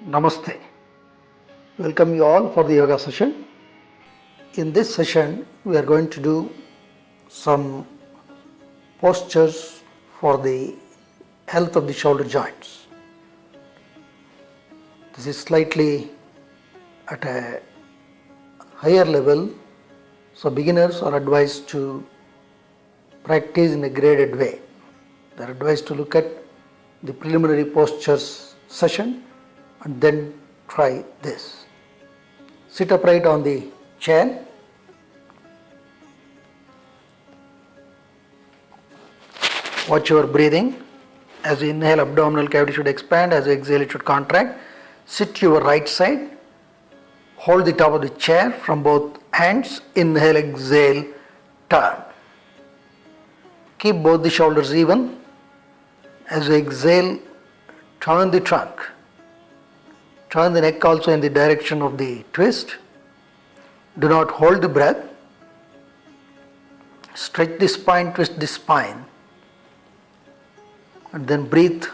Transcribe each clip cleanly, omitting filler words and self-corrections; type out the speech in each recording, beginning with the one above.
Namaste. Welcome you all for the yoga session. In this session, we are going to do some postures for the health of the shoulder joints. This is slightly at a higher level, so beginners are advised to practice in a graded way. They are advised to look at the preliminary postures session and then try this. Sit upright on the chair. Watch your breathing. As you inhale, abdominal cavity should expand. As you exhale, it should contract. Sit to your right side. Hold the top of the chair from both hands. Inhale, exhale, turn. Keep both the shoulders even. As you exhale, turn the trunk. Turn the neck also in the direction of the twist. Do not hold the breath. Stretch the spine, twist the spine, and then breathe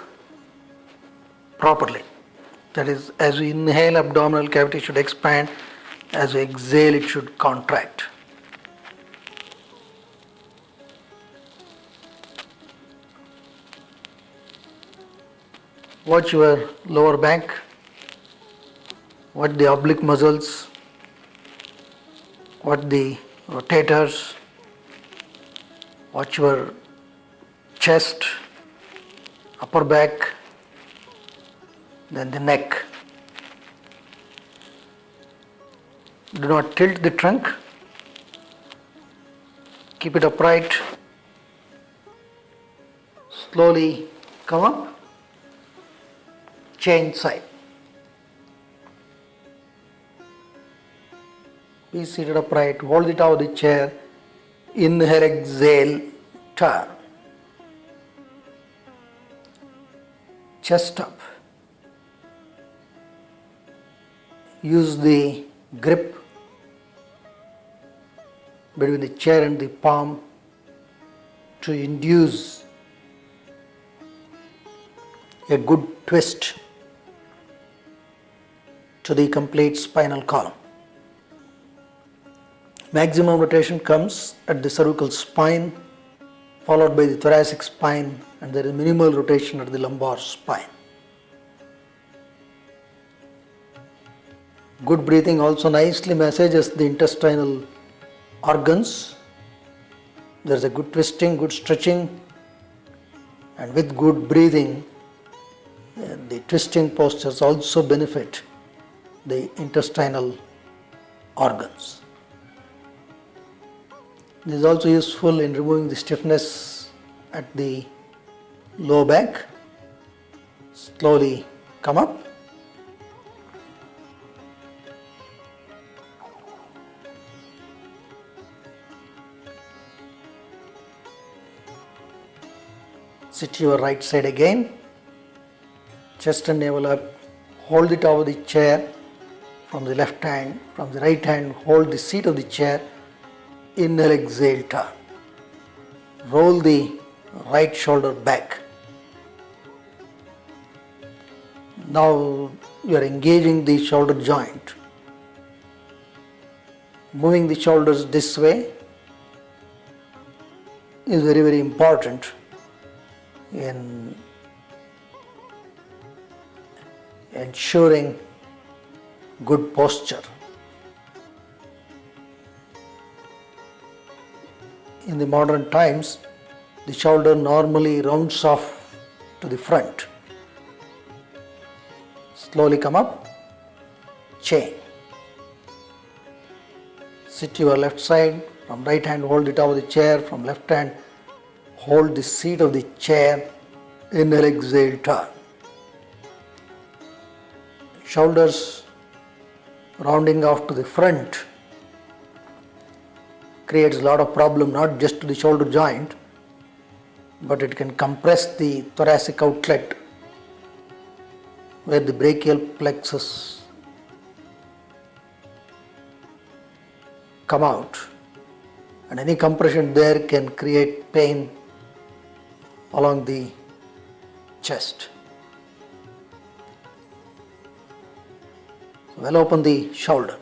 properly. That is, as we inhale, abdominal cavity should expand. As we exhale, it should contract. Watch your lower back. Watch the oblique muscles. Watch the rotators. Watch your chest, upper back, then the neck. Do not tilt the trunk. Keep it upright. Slowly come up. Change side. Be seated upright. Hold the top of the chair. Inhale, exhale, turn. Chest up. Use the grip between the chair and the palm to induce a good twist to the complete spinal column. Maximum rotation comes at the cervical spine, followed by the thoracic spine, and there is minimal rotation at the lumbar spine. Good breathing also nicely massages the intestinal organs. There is a good twisting, good stretching, and with good breathing, the twisting postures also benefit the intestinal organs. This is also useful in removing the stiffness at the low back. Slowly come up. Sit to your right side again. Chest and navel up. Hold the top of the chair from the left hand. From the right hand, hold the seat of the chair. Inhale, exhale, turn. Roll the right shoulder back. Now you are engaging the shoulder joint. Moving the shoulders this way is very, very important in ensuring good posture. In the modern times, the shoulder normally rounds off to the front. Slowly come up, chain. Sit to your left side. From right hand, hold the top of the chair. From left hand, hold the seat of the chair. Inhale, exhale, turn. Shoulders rounding off to the front creates a lot of problem, not just to the shoulder joint, but it can compress the thoracic outlet where the brachial plexus come out, and any compression there can create pain along the chest. Well, open the shoulder.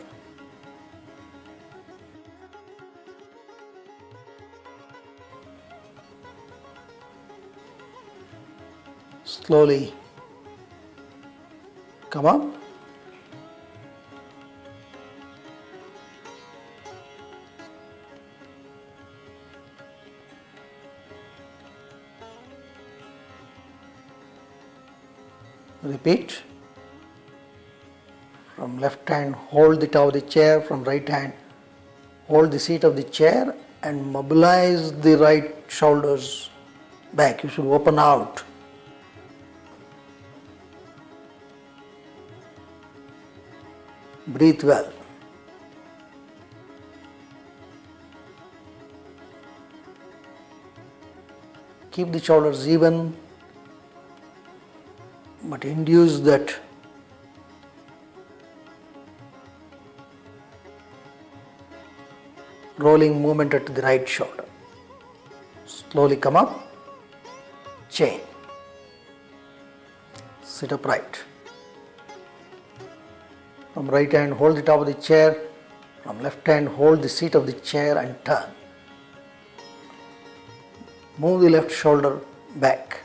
Slowly come up. Repeat. From left hand, hold the top of the chair. From right hand, hold the seat of the chair and mobilize the right shoulders back. You should open out. Breathe well. Keep the shoulders even, but induce that rolling movement at the right shoulder. Slowly come up, chain. Sit upright. From right hand, hold the top of the chair. From left hand, hold the seat of the chair and turn. Move the left shoulder back.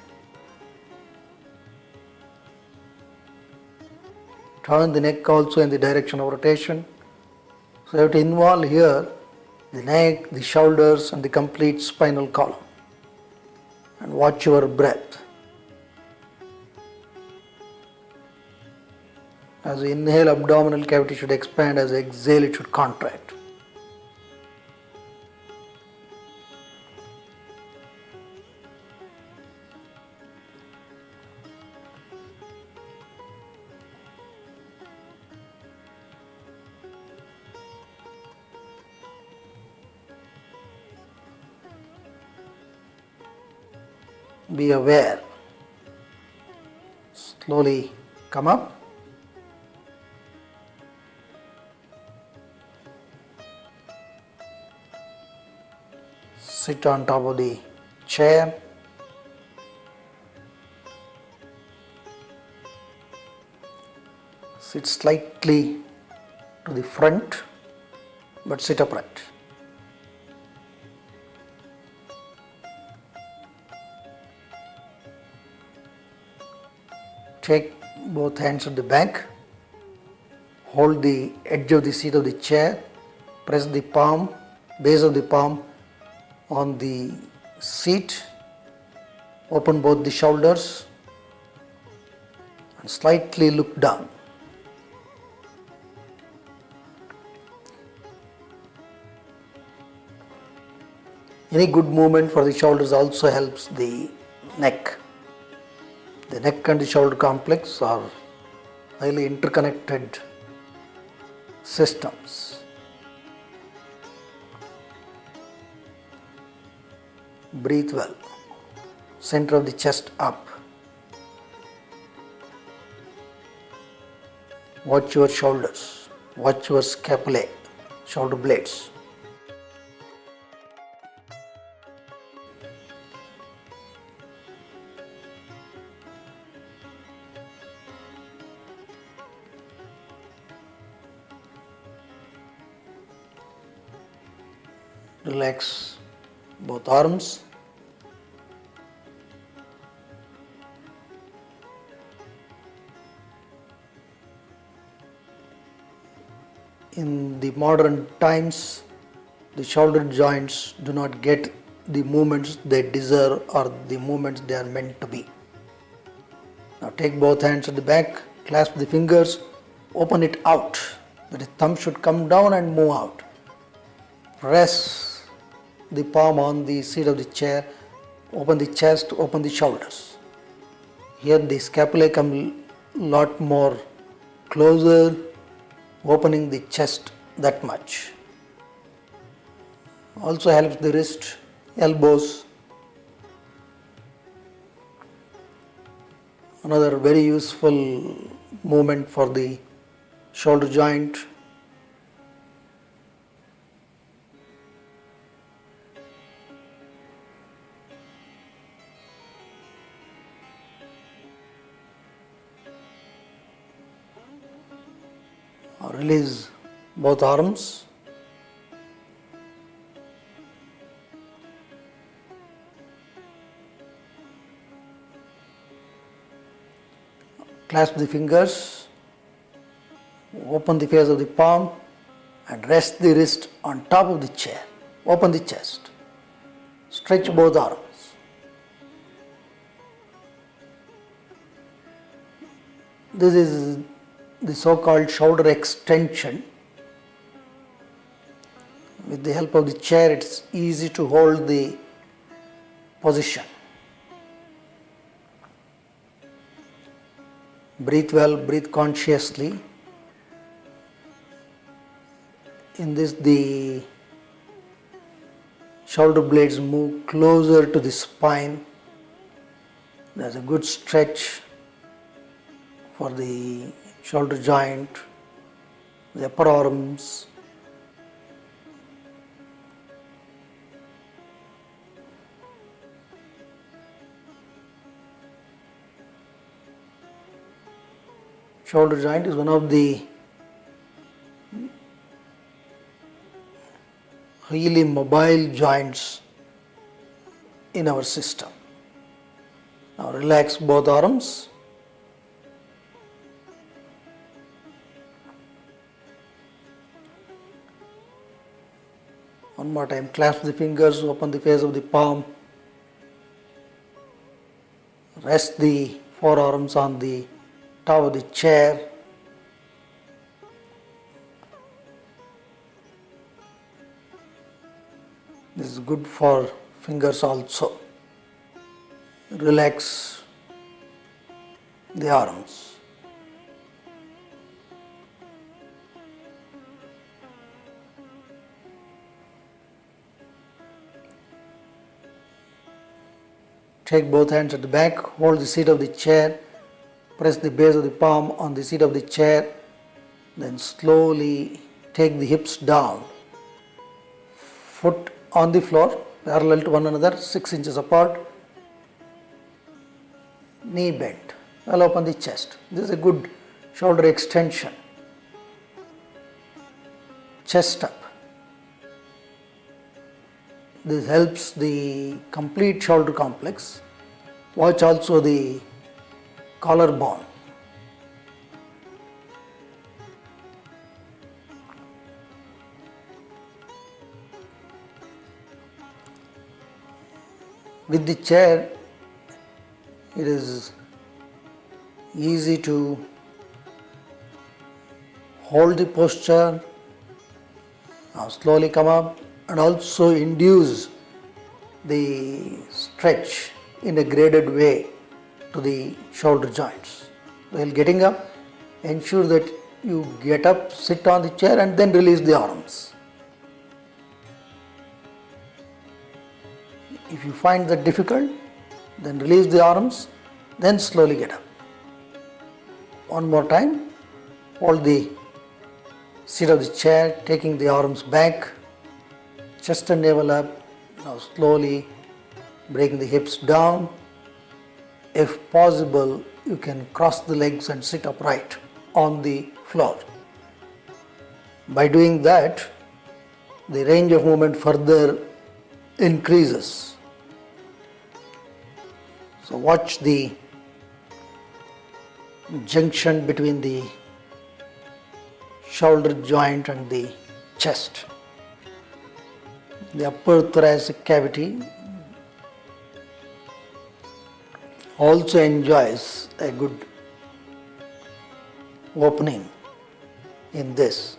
Turn the neck also in the direction of rotation. So you have to involve here the neck, the shoulders and the complete spinal column. And watch your breath. As you inhale, abdominal cavity should expand. As you exhale, it should contract. Be aware. Slowly come up. Sit on top of the chair. Sit slightly to the front, but sit upright. Take both hands at the back. Hold the edge of the seat of the chair. Press the palm, base of the palm on the seat. Open both the shoulders and slightly look down. Any good movement for the shoulders also helps the neck. The neck and the shoulder complex are highly interconnected systems. Breathe well. Center of the chest up. Watch your shoulders. Watch your scapulae, shoulder blades. Relax both arms. In the modern times, the shoulder joints do not get the movements they deserve or the movements they are meant to be. Now take both hands at the back, clasp the fingers, open it out. The thumb should come down and move out. Press the palm on the seat of the chair, open the chest, open the shoulders. Here the scapulae come a lot more closer, opening the chest that much. Also helps the wrist, elbows. Another very useful movement for the shoulder joint. release both arms. Clasp the fingers, open the face of the palm and rest the wrist on top of the chair. Open the chest. Stretch both arms. This is the so-called shoulder extension. With the help of the chair, it's easy to hold the position. Breathe well, breathe consciously. In this, the shoulder blades move closer to the spine. There's a good stretch for the shoulder joint, the upper arms. Shoulder joint is one of the highly mobile joints in our system. Now relax both arms. One more time, clasp the fingers, open the face of the palm. Rest the forearms on the top of the chair. This is good for fingers also. Relax the arms. Take both hands at the back, hold the seat of the chair, press the base of the palm on the seat of the chair, then slowly take the hips down. Foot on the floor, parallel to one another, 6 inches apart. Knee bent. Well, open the chest. This is a good shoulder extension. Chest up. This helps the complete shoulder complex. Watch also the collarbone. With the chair, it is easy to hold the posture. Now slowly come up and also induce the stretch in a graded way to the shoulder joints. While getting up, ensure that you get up, sit on the chair and then release the arms. If you find that difficult, then release the arms, then slowly get up. One more time, hold the seat of the chair, taking the arms back, chest and navel up. Now slowly bring the hips down. If possible, you can cross the legs and sit upright on the floor. By doing that, the range of movement further increases. So watch the junction between the shoulder joint and the chest. The upper thoracic cavity also enjoys a good opening in this.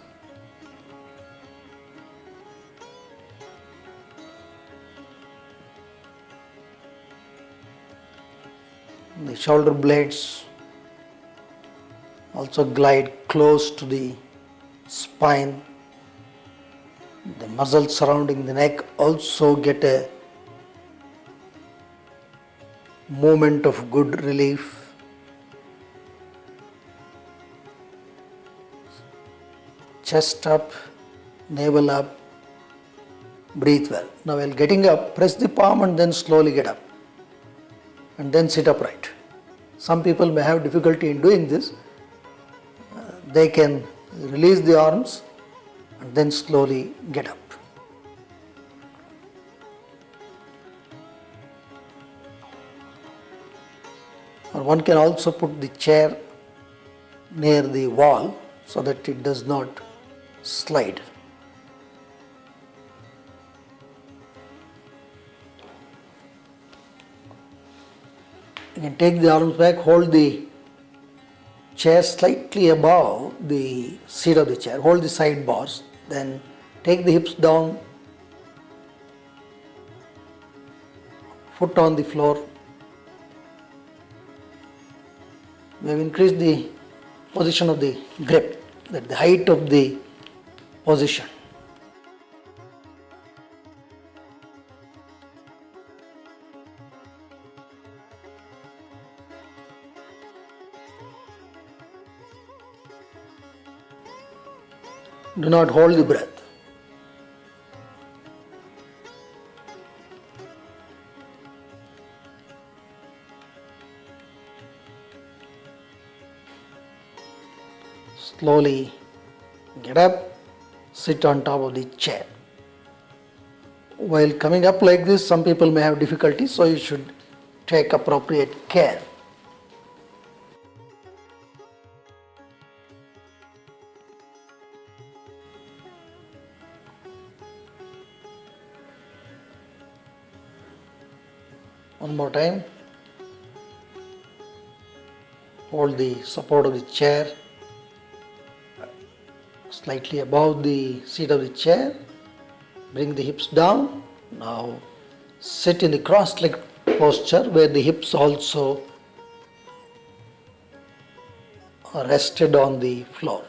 The shoulder blades also glide close to the spine. The muscles surrounding the neck also get a moment of good relief. Chest up, navel up, breathe well. Now while getting up, press the palm and then slowly get up and then sit upright. Some people may have difficulty in doing this. They can Release the arms and then slowly get up. Or one can also put the chair near the wall so that it does not slide. You can take the arms back, hold the chair slightly above the seat of the chair, hold the side bars, then take the hips down, foot on the floor. We have increased the position of the grip, that the height of the position. Do not hold the breath. Slowly get up, sit on top of the chair. While coming up like this, some people may have difficulty, so you should take appropriate care. One more time. Hold the support of the chair slightly above the seat of the chair. Bring the hips down. Now sit in the cross-legged posture where the hips also are rested on the floor.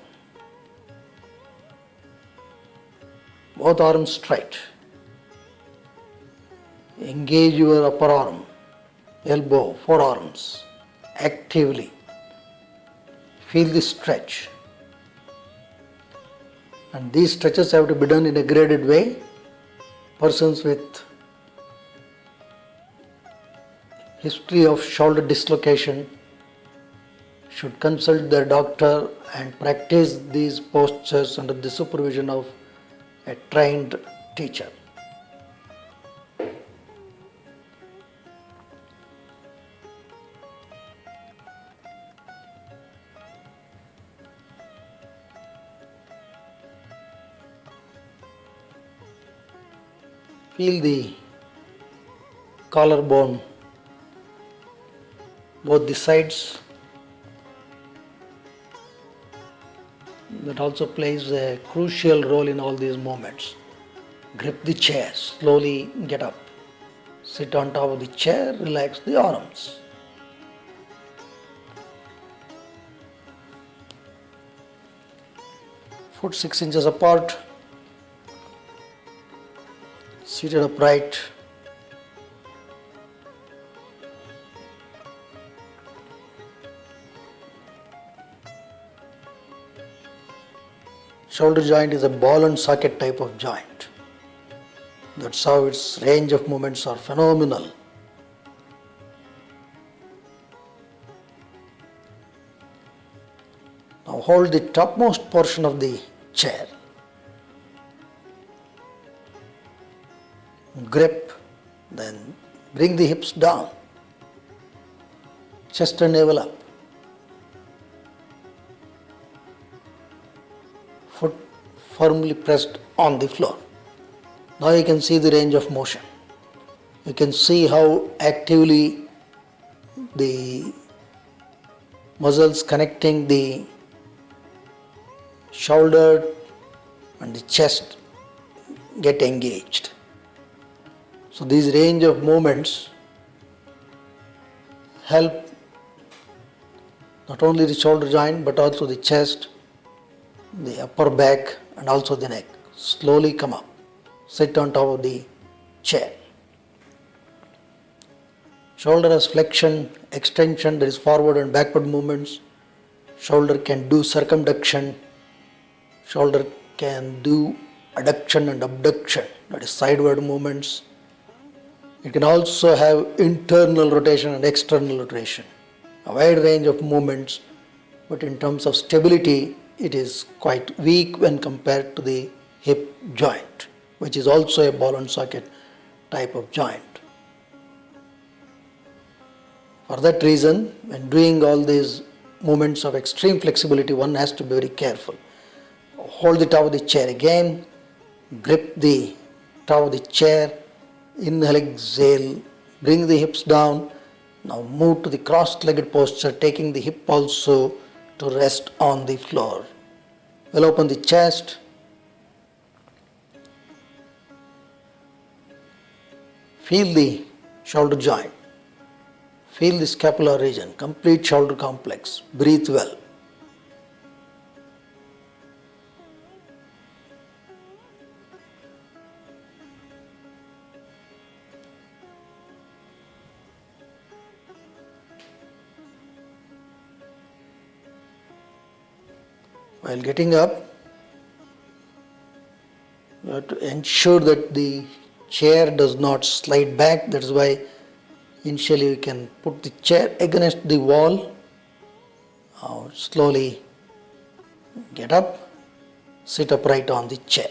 Both arms straight. Engage your upper arm, elbow, forearms actively. Feel the stretch. And these stretches have to be done in a graded way. Persons with history of shoulder dislocation should consult their doctor and practice these postures under the supervision of a trained teacher. Feel the collarbone, both the sides. That also plays a crucial role in all these movements. Grip the chair, slowly get up. Sit on top of the chair, relax the arms. Foot 6 inches apart. Seated upright. Shoulder joint is a ball and socket type of joint. That's how its range of movements are phenomenal. Now hold the topmost portion of the chair. Grip, then bring the hips down, chest and navel up, foot firmly pressed on the floor. Now you can see the range of motion. You can see how actively the muscles connecting the shoulder and the chest get engaged. So these range of movements help not only the shoulder joint but also the chest, the upper back and also the neck. Slowly come up. Sit on top of the chair. Shoulder has flexion, extension, there is forward and backward movements. Shoulder can do circumduction. Shoulder can do adduction and abduction, that is sideward movements. It can also have internal rotation and external rotation, a wide range of movements, but in terms of stability, it is quite weak when compared to the hip joint, which is also a ball and socket type of joint. For that reason, when doing all these movements of extreme flexibility, one has to be very careful. Hold the top of the chair again, grip the top of the chair, inhale, exhale, bring the hips down. Now move to the cross-legged posture, taking the hip also to rest on the floor. We'll open the chest. Feel the shoulder joint. Feel the scapular region, complete shoulder complex. Breathe well. While getting up, you have to ensure that the chair does not slide back. That is why initially we can put the chair against the wall. Now slowly get up, sit upright on the chair.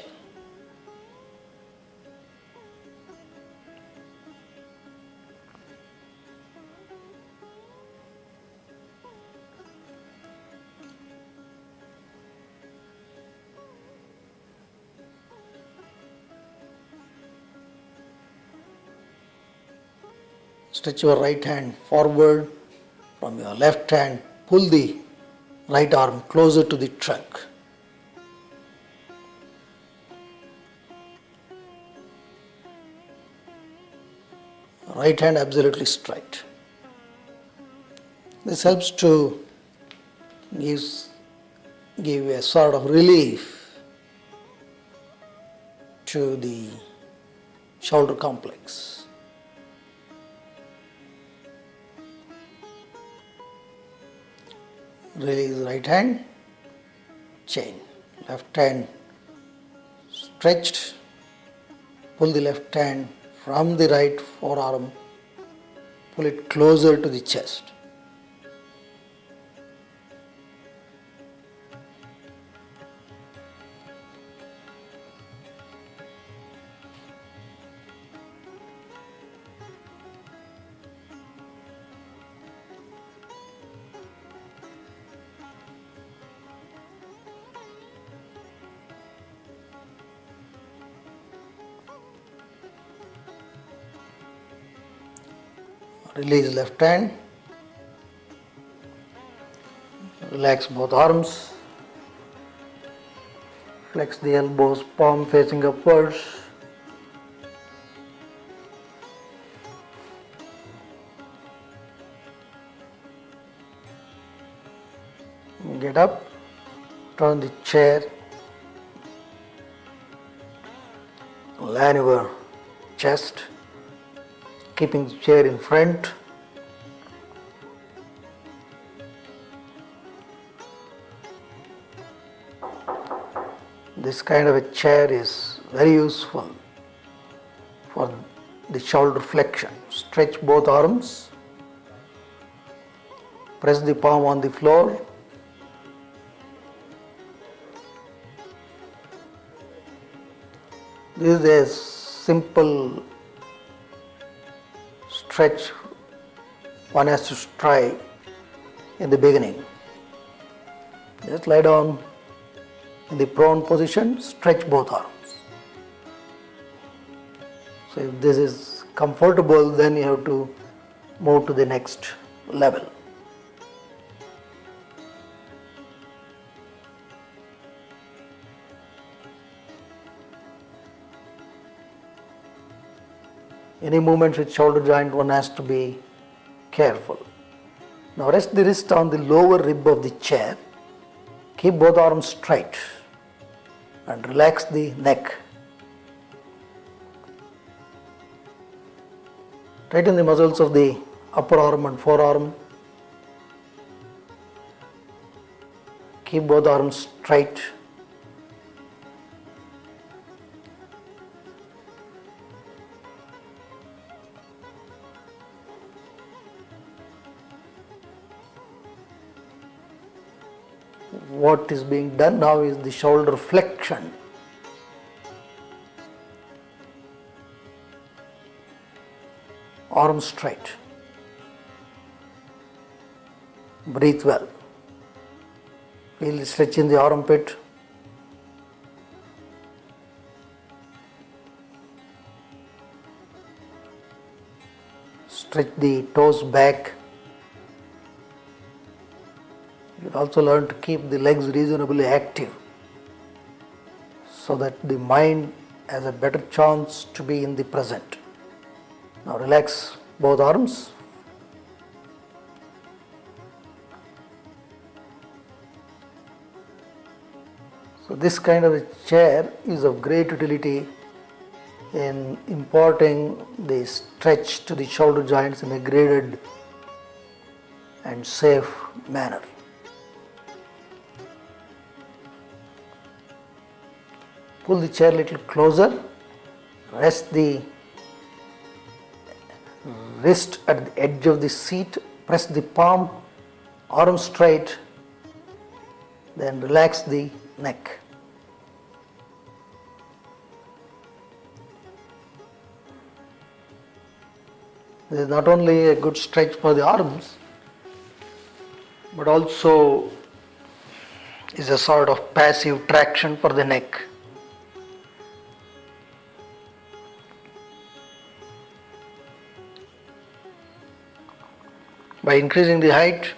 Stretch your right hand forward. From your left hand, pull the right arm closer to the trunk. Right hand absolutely straight. This helps to give a sort of relief to the shoulder complex. Release right hand, chain. Left hand stretched. Pull the left hand from the right forearm. Pull it closer to the chest. Release left hand. Relax both arms. Flex the elbows, palm facing upwards. Get up. Turn the chair. Line your chest, keeping the chair in front. This kind of a chair is very useful for the shoulder flexion. Stretch both arms. Press the palm on the floor. This is a simple stretch one has to try in the beginning. Just lie down in the prone position, stretch both arms. So if this is comfortable, then you have to move to the next level. Any movements with shoulder joint, one has to be careful. Now rest the wrist on the lower rib of the chair. Keep both arms straight and relax the neck. Tighten the muscles of the upper arm and forearm. Keep both arms straight. what is being done now is the shoulder flexion. Arm straight. Breathe well. Feel the stretch in the armpit. Stretch the toes back. You will also learn to keep the legs reasonably active so that the mind has a better chance to be in the present. Now relax both arms. So this kind of a chair is of great utility in imparting the stretch to the shoulder joints in a graded and safe manner. Pull the chair a little closer, rest the wrist at the edge of the seat, press the palm, arm straight, then relax the neck. This is not only a good stretch for the arms, but also is a sort of passive traction for the neck. By increasing the height,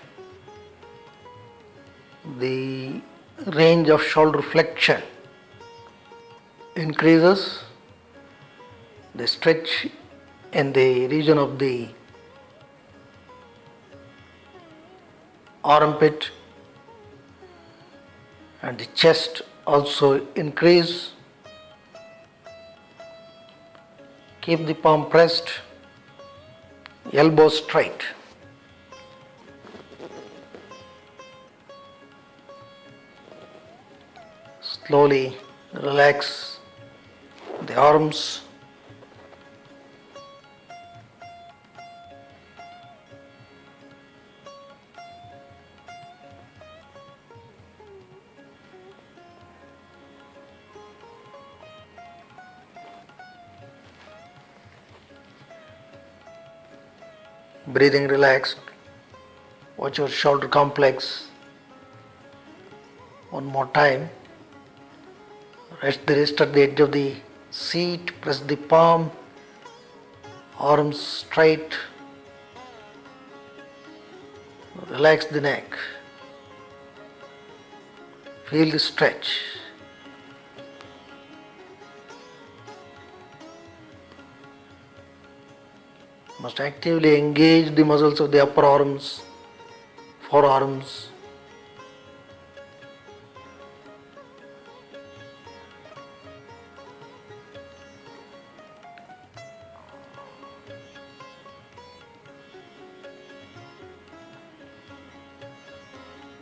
the range of shoulder flexion increases, the stretch in the region of the armpit and the chest also increase. Keep the palm pressed, elbow straight. Slowly relax the arms. Breathing relaxed. Watch your shoulder complex. One more time. Rest the wrist at the edge of the seat, press the palm, arms straight, relax the neck, feel the stretch. Must actively engage the muscles of the upper arms, forearms.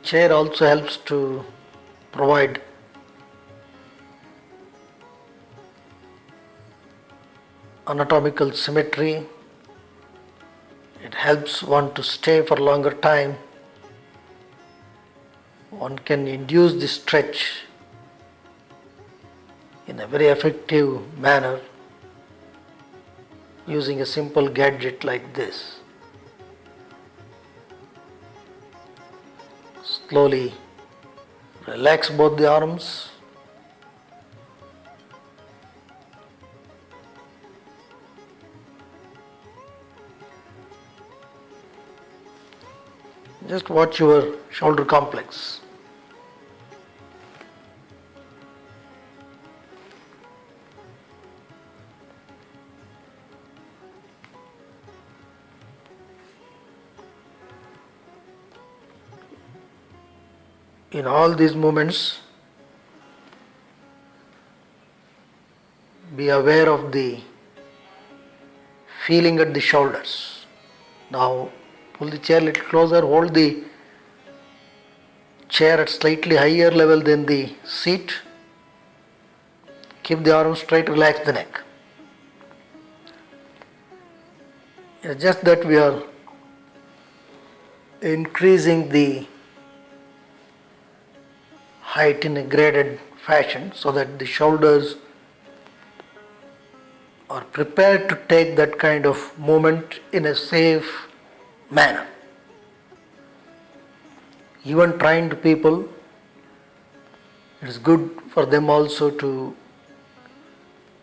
Chair also helps to provide anatomical symmetry. It helps one to stay for longer time. One can induce the stretch in a very effective manner using a simple gadget like this. Slowly relax both the arms. Just watch your shoulder complex. In all these moments, be aware of the feeling at the shoulders. Now pull the chair a little closer, hold the chair at slightly higher level than the seat. Keep the arms straight, relax the neck. It's just that we are increasing the height in a graded fashion so that the shoulders are prepared to take that kind of movement in a safe manner. Even trained people, it is good for them also to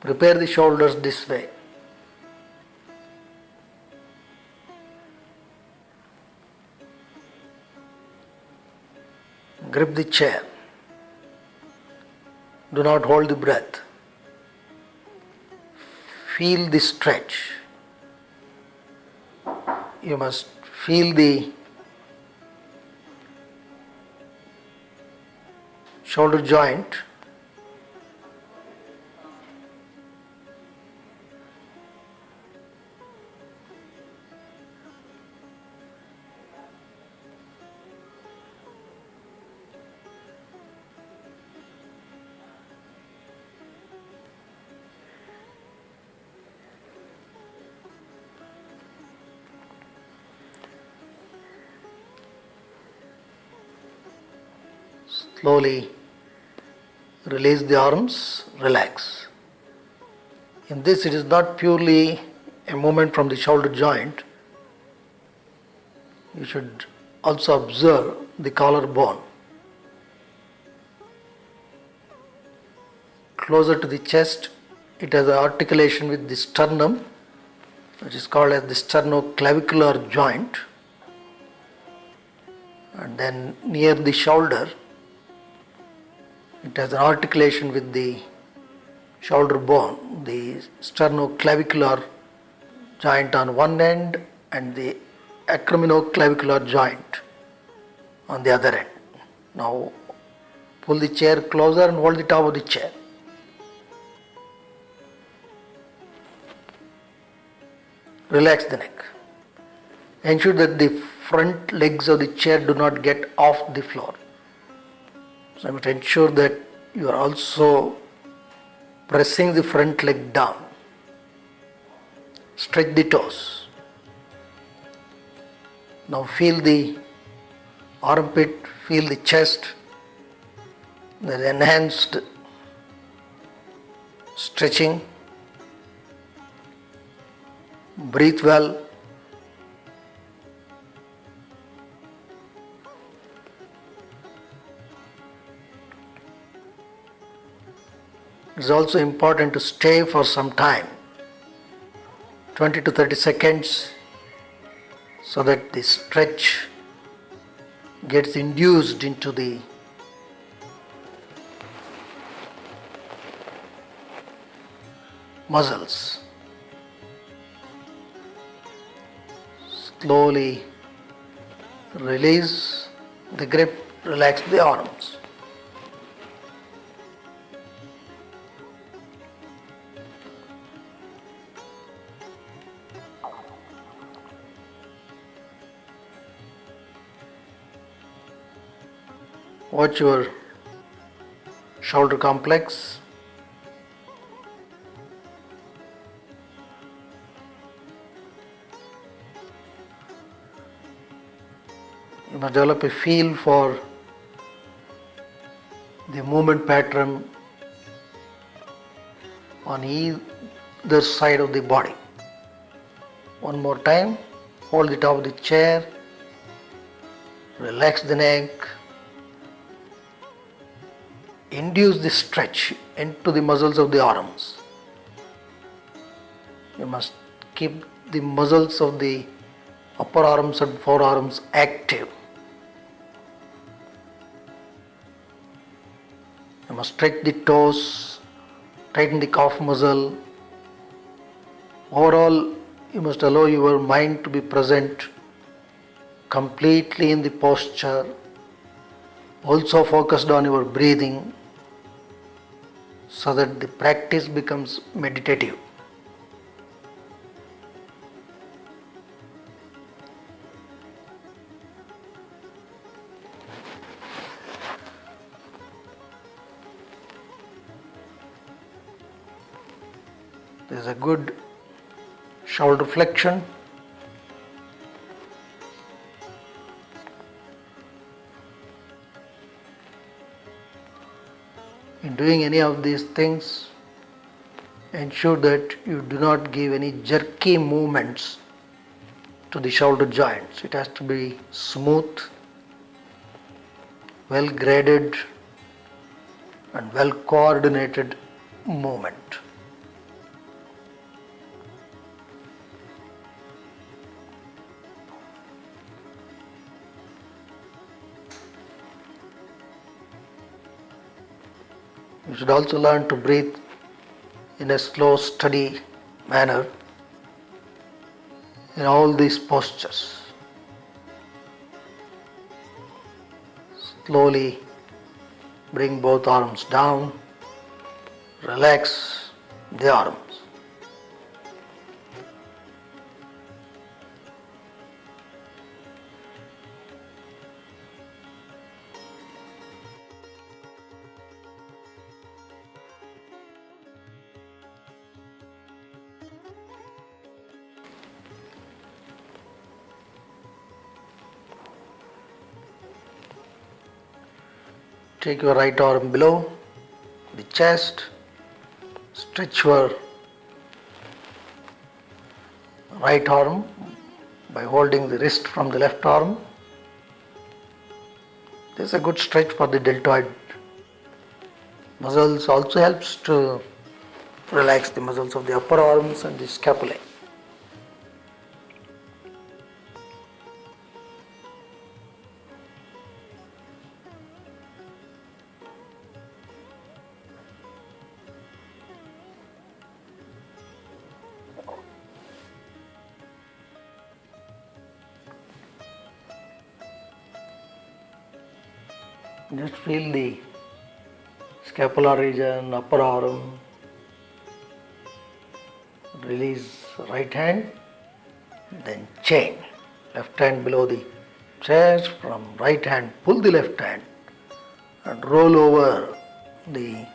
prepare the shoulders this way. Grip the chair. Do not hold the breath. Feel the stretch. You must feel the shoulder joint. Slowly release the arms, relax. In this, it is not purely a movement from the shoulder joint. You should also observe the collarbone. Closer to the chest, it has an articulation with the sternum, which is called as the sternoclavicular joint. And then near the shoulder, it has an articulation with the shoulder bone, the sternoclavicular joint on one end and the acromioclavicular joint on the other end. Now pull the chair closer and hold the top of the chair. Relax the neck. Ensure that the front legs of the chair do not get off the floor. So you must ensure that you are also pressing the front leg down. Stretch the toes. Now feel the armpit, feel the chest. There is enhanced stretching. Breathe well. It is also important to stay for some time, 20 to 30 seconds, so that the stretch gets induced into the muscles. Slowly release the grip, relax the arms. Watch your shoulder complex. You must develop a feel for the movement pattern on either side of the body. One more time, hold the top of the chair, relax the neck, induce the stretch into the muscles of the arms. You must keep the muscles of the upper arms and forearms active. You must stretch the toes, tighten the calf muscle. Overall, you must allow your mind to be present completely in the posture, also focused on your breathing, so that the practice becomes meditative. There is a good shoulder flexion. in doing any of these things, ensure that you do not give any jerky movements to the shoulder joints. It has to be smooth, well graded and well coordinated movement. You should also learn to breathe in a slow, steady manner in all these postures. Slowly bring both arms down, relax the arms. Take your right arm below the chest, stretch your right arm by holding the wrist from the left arm. This is a good stretch for the deltoid muscles. Also helps to relax the muscles of the upper arms and the scapulae. Just feel the scapular region, upper arm. Release right hand, then chain. Left hand below the chest, from right hand pull the left hand and roll over the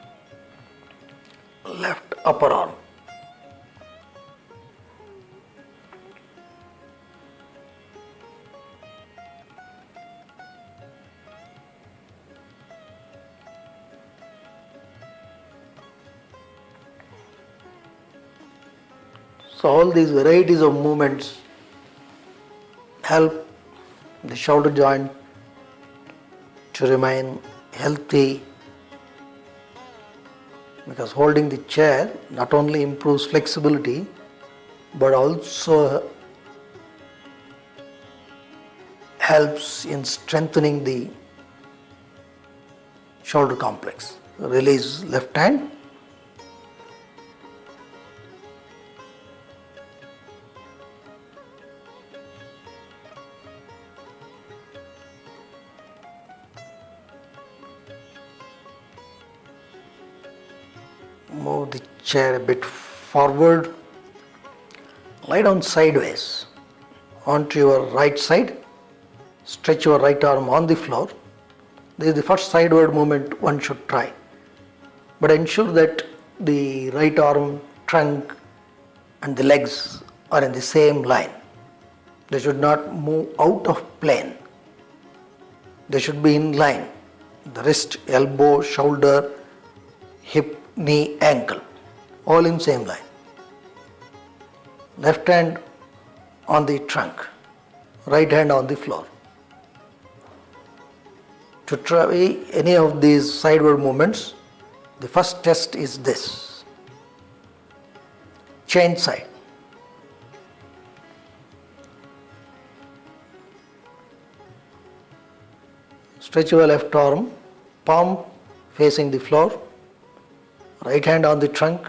left upper arm. So all these varieties of movements help the shoulder joint to remain healthy, because holding the chair not only improves flexibility but also helps in strengthening the shoulder complex. Release left hand. Move the chair a bit forward. Lie down sideways onto your right side. Stretch your right arm on the floor. This is the first sideward movement one should try. But ensure that the right arm, trunk and the legs are in the same line. They should not move out of plane. They should be in line. The wrist, elbow, shoulder, hip, knee, ankle, all in same line. Left hand on the trunk, right hand on the floor. To try any of these sideward movements, the first test is this. Change side. Stretch your left arm, palm facing the floor, right hand on the trunk.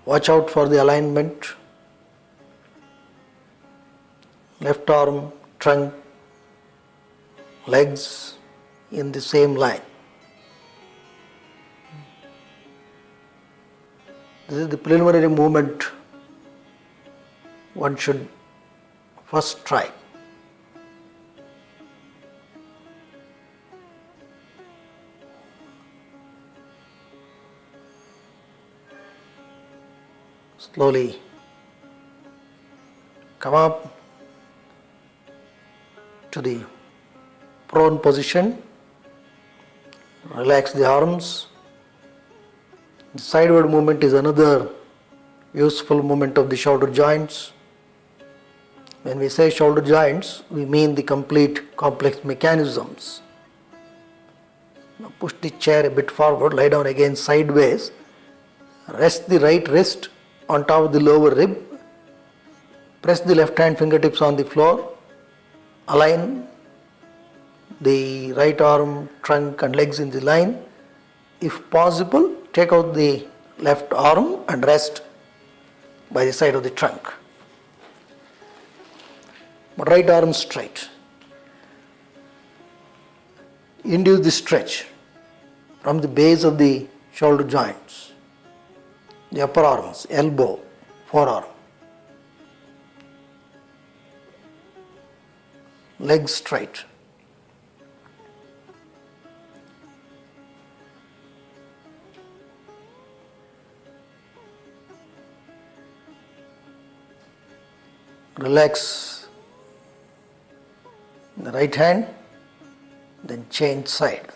Watch out for the alignment. Left arm, trunk, legs in the same line. This is the preliminary movement one should first try. Slowly come up to the prone position. Relax the arms. The sideward movement is another useful movement of the shoulder joints. When we say shoulder joints, we mean the complete complex mechanisms. Now push the chair a bit forward, lie down again sideways. Rest the right wrist on top of the lower rib. Press the left hand fingertips on the floor. Align the right arm, trunk and legs in the line. If possible, take out the left arm and rest by the side of the trunk. But right arm straight. Induce the stretch from the base of the shoulder joints, the upper arms, elbow, forearm. Legs straight. Relax the right hand, then change side.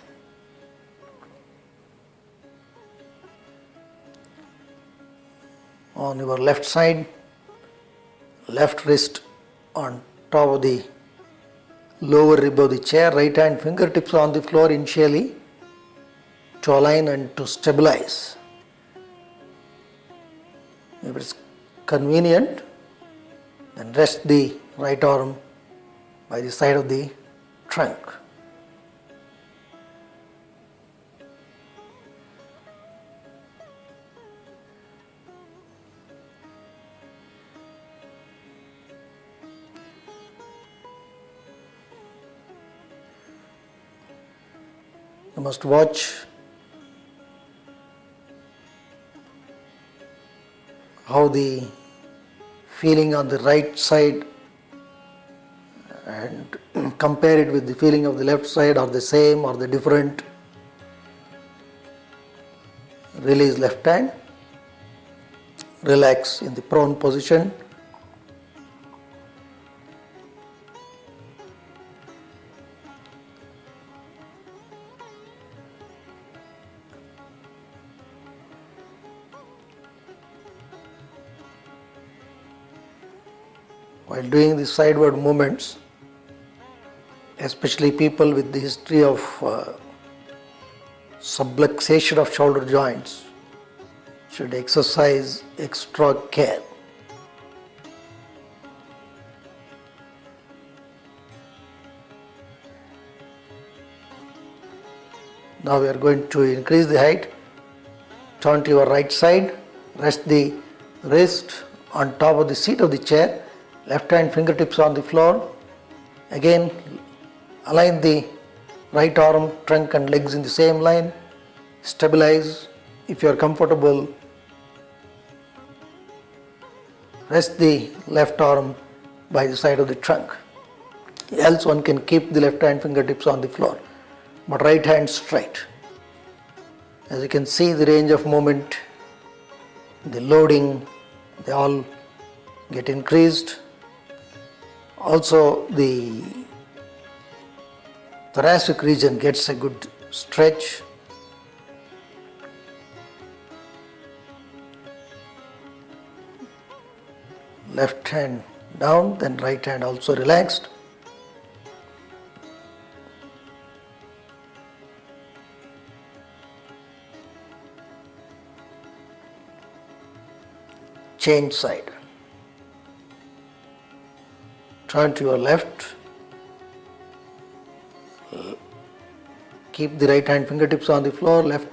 On your left side, left wrist on top of the lower rib of the chair, right hand fingertips on the floor initially to align and to stabilize. If it's convenient, then rest the right arm by the side of the trunk. You must watch how the feeling on the right side and compare it with the feeling of the left side. Are they same or they different? Release left hand. Relax in the prone position. While doing the sideward movements, especially people with the history of subluxation of shoulder joints should exercise extra care. Now we are going to increase the height. Turn to your right side, rest the wrist on top of the seat of the chair, left hand fingertips on the floor. Again, align the right arm, trunk and legs in the same line. Stabilize. If you are comfortable, rest the left arm by the side of the trunk. Else one can keep the left hand fingertips on the floor, but right hand straight. As you can see, the range of movement, the loading, they all get increased. Also the thoracic region gets a good stretch. Left hand down, then right hand also relaxed. Change side. Turn to your left. Keep the right hand fingertips on the floor, left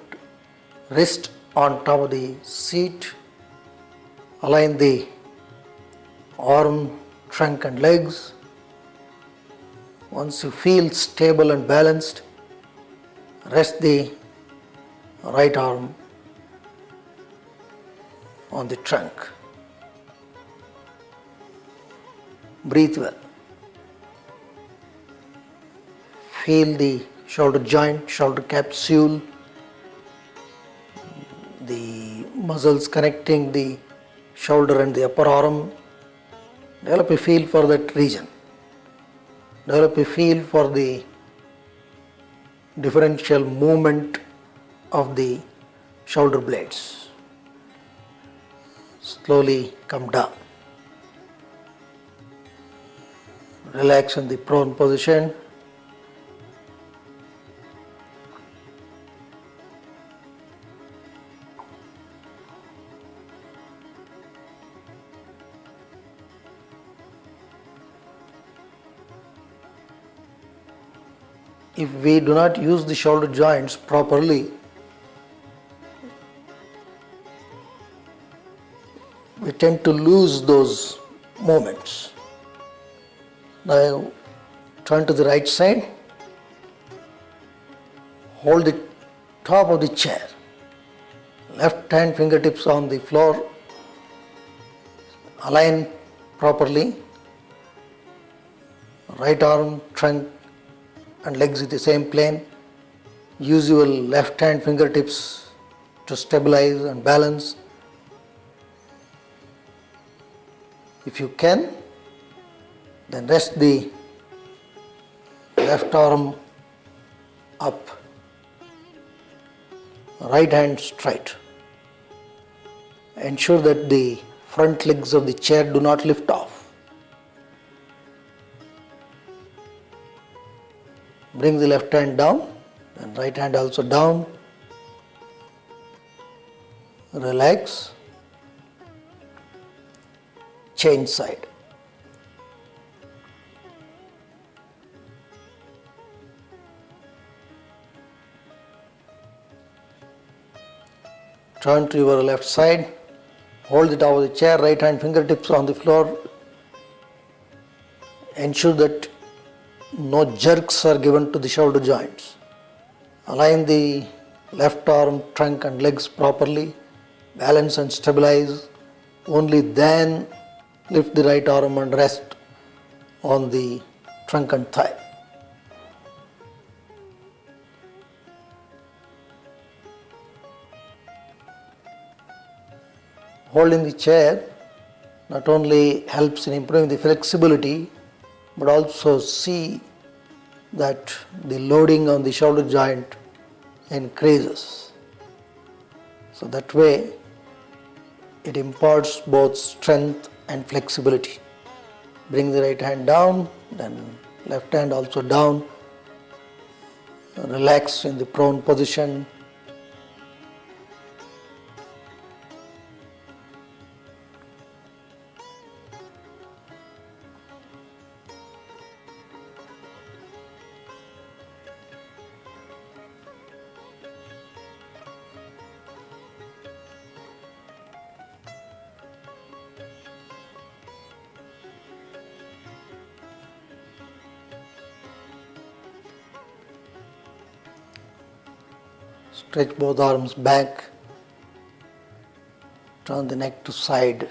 wrist on top of the seat. Align the arm, trunk and legs. Once you feel stable and balanced, rest the right arm on the trunk. Breathe well. Feel the shoulder joint, shoulder capsule, the muscles connecting the shoulder and the upper arm. Develop a feel for that region. Develop a feel for the differential movement of the shoulder blades. Slowly come down. Relax in the prone position. If we do not use the shoulder joints properly, we tend to lose those movements. Now turn to the right side, hold the top of the chair, left hand fingertips on the floor, align properly, right arm, trunk and legs in the same plane. Use your left hand fingertips to stabilize and balance. If you can, then rest the left arm up, right hand straight. Ensure that the front legs of the chair do not lift off. Bring the left hand down and right hand also down. Relax. Change side. Turn to your left side. Hold the top of the chair, right hand fingertips on the floor. Ensure that no jerks are given to the shoulder joints. Align the left arm, trunk and legs properly. Balance and stabilize. Only then lift the right arm and rest on the trunk and thigh. Holding the chair not only helps in improving the flexibility, but also see that the loading on the shoulder joint increases. So that way it imparts both strength and flexibility. Bring the right hand down, then left hand also down. Relax in the prone position. Stretch both arms back, turn the neck to side.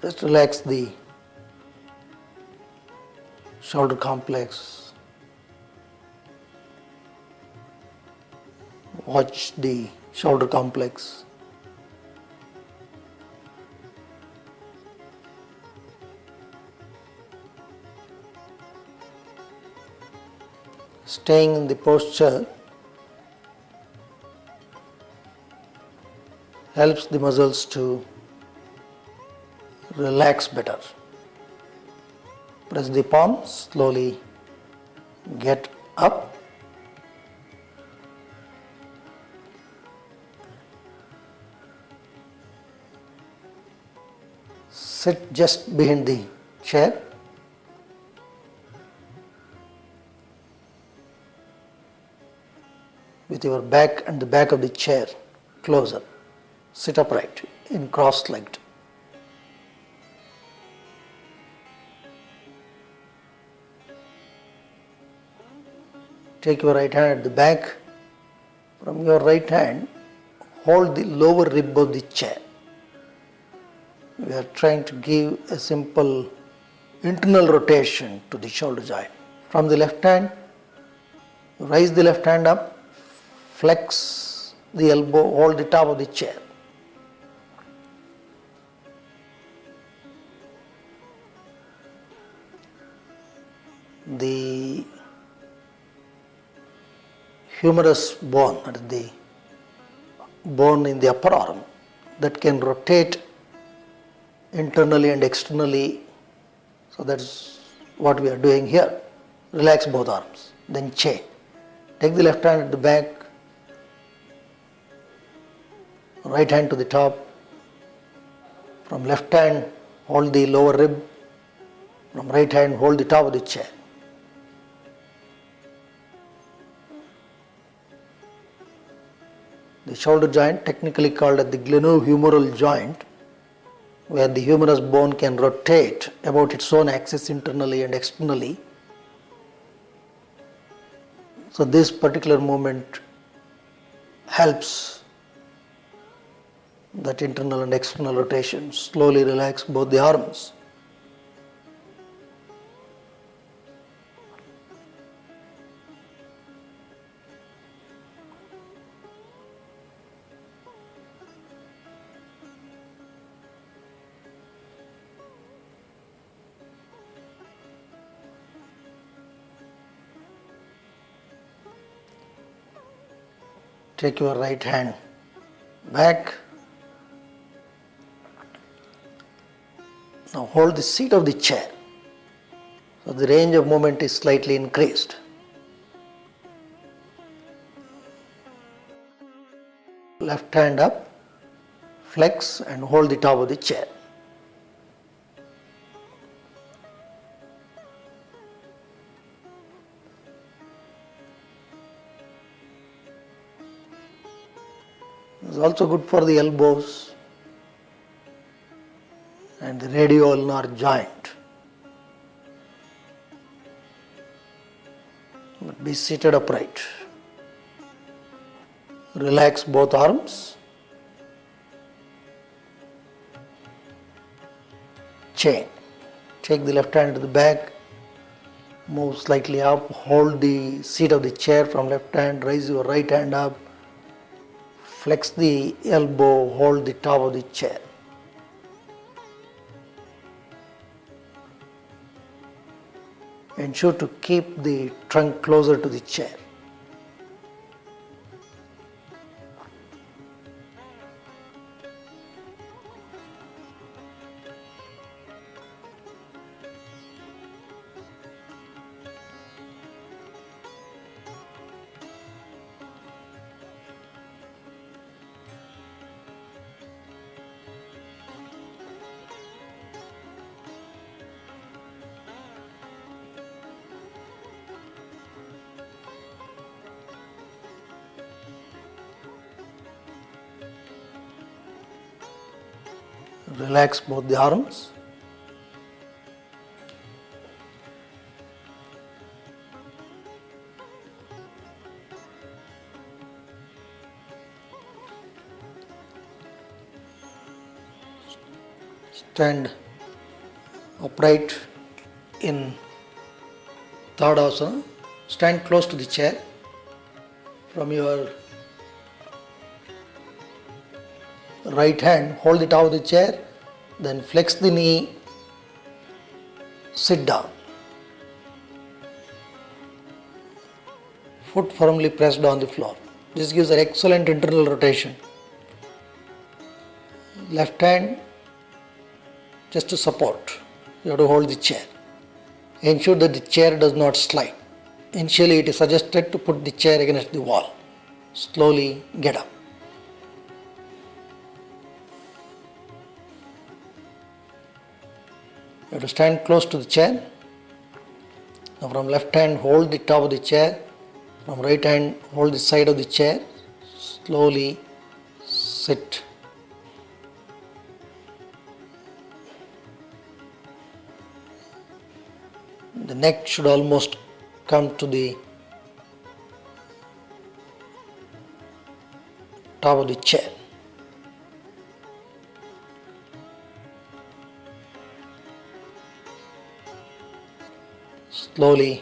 Just relax the shoulder complex. Watch the shoulder complex. Staying in the posture helps the muscles to relax better. Press the palm, slowly get up. Sit just behind the chair. With your back and the back of the chair closer. Sit upright in cross-legged. Take your right hand at the back. From your right hand, hold the lower rib of the chair. We are trying to give a simple internal rotation to the shoulder joint. From the left hand, raise the left hand up, flex the elbow, hold the top of the chair. The humerus bone, that is the bone in the upper arm, that can rotate internally and externally. So that's what we are doing here. Relax both arms. Then chain. Take the left hand at the back, right hand to the top. From left hand, hold the lower rib. From right hand, hold the top of the chair. The shoulder joint, technically called as the glenohumeral joint, where the humerus bone can rotate about its own axis internally and externally. So this particular movement helps that internal and external rotation. Slowly relax both the arms. Take your right hand back. Now hold the seat of the chair. So the range of movement is slightly increased. Left hand up, flex and hold the top of the chair. It's also good for the elbows and the radioulnar joint. But be seated upright. Relax both arms. Chain. Take the left hand to the back. Move slightly up. Hold the seat of the chair from left hand. Raise your right hand up. Flex the elbow. Hold the top of the chair. Ensure to keep the trunk closer to the chair. Relax both the arms. Stand upright in Tadasana. Stand close to the chair. From your right hand, hold the top of the chair, then flex the knee, sit down. Foot firmly pressed on the floor. This gives an excellent internal rotation. Left hand just to support. You have to hold the chair. Ensure that the chair does not slide. Initially it is suggested to put the chair against the wall. Slowly get up. You have to stand close to the chair. Now from left hand hold the top of the chair. From right hand hold the side of the chair. Slowly sit. The neck should almost come to the top of the chair. Slowly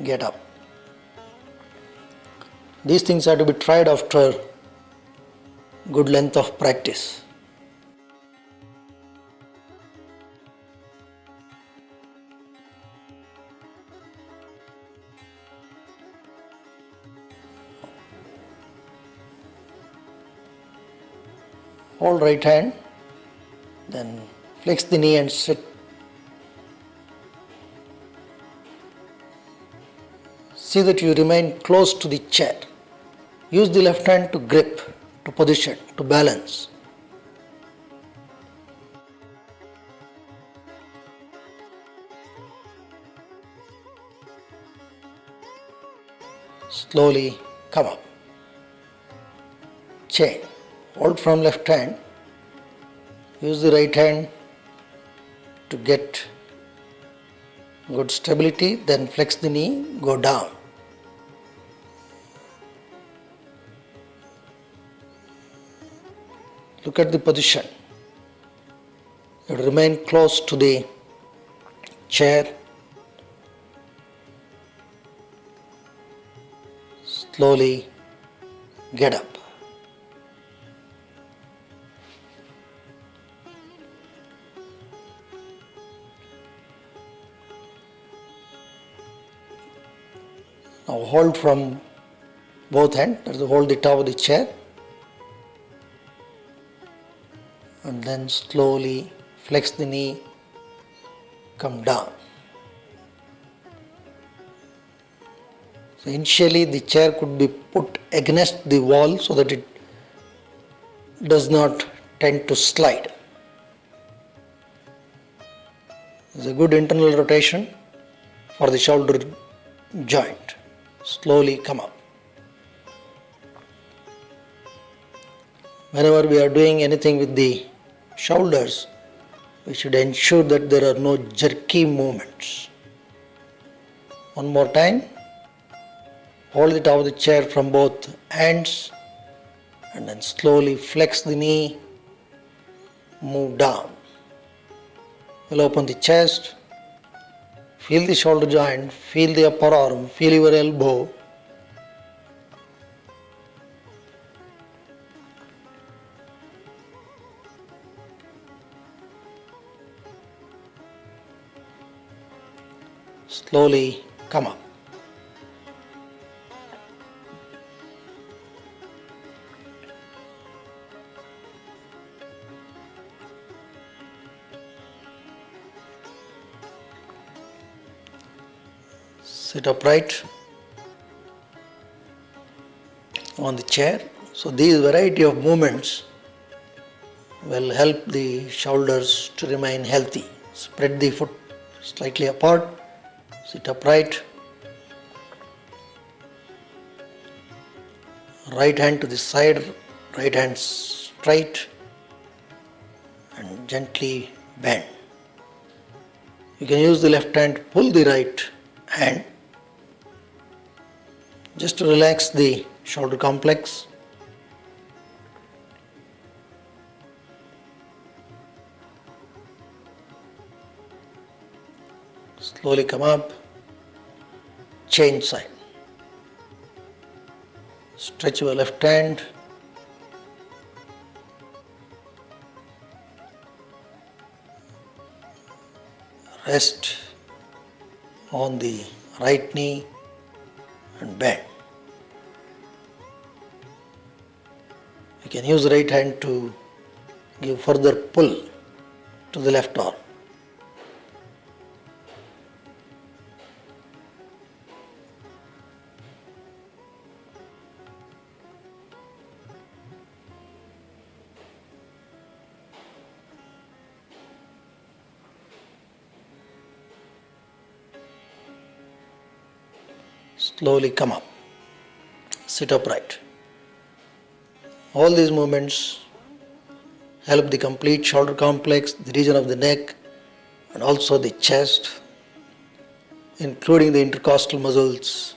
get up. These things are to be tried after good length of practice. Hold right hand, then flex the knee and sit. See that you remain close to the chair. Use the left hand to grip, to position, to balance. Slowly come up. Chain. Hold from left hand. Use the right hand to get good stability. Then flex the knee, go down. Look at the position. You remain close to the chair. Slowly get up. Now hold from both hands, that is, hold the top of the chair, and then slowly flex the knee, come down. So initially the chair could be put against the wall so that it does not tend to slide. It's a good internal rotation for the shoulder joint. Slowly come up. Whenever we are doing anything with the shoulders, we should ensure that there are no jerky movements. One more time. Hold the top of the chair from both hands and then slowly flex the knee, move down. We'll open the chest, feel the shoulder joint, feel the upper arm, feel your elbow. Slowly come up. Sit upright on the chair. So these variety of movements will help the shoulders to remain healthy. Spread the foot slightly apart. Sit upright. Right hand to the side, right hand straight, and gently bend. You can use the left hand to pull the right hand just to relax the shoulder complex. Slowly come up, change side. Stretch your left hand. Rest on the right knee and bend. You can use the right hand to give further pull to the left arm. Slowly come up. Sit upright. All these movements help the complete shoulder complex, the region of the neck, and also the chest, including the intercostal muscles.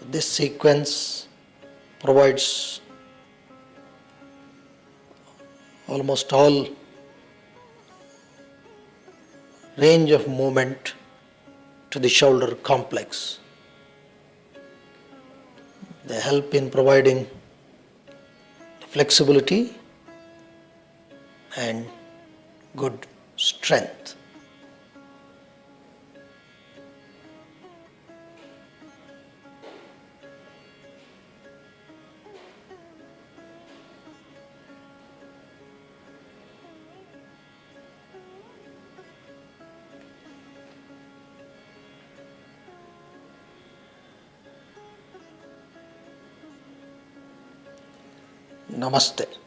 This sequence provides almost all range of movement to the shoulder complex. They help in providing flexibility and good strength. Namaste.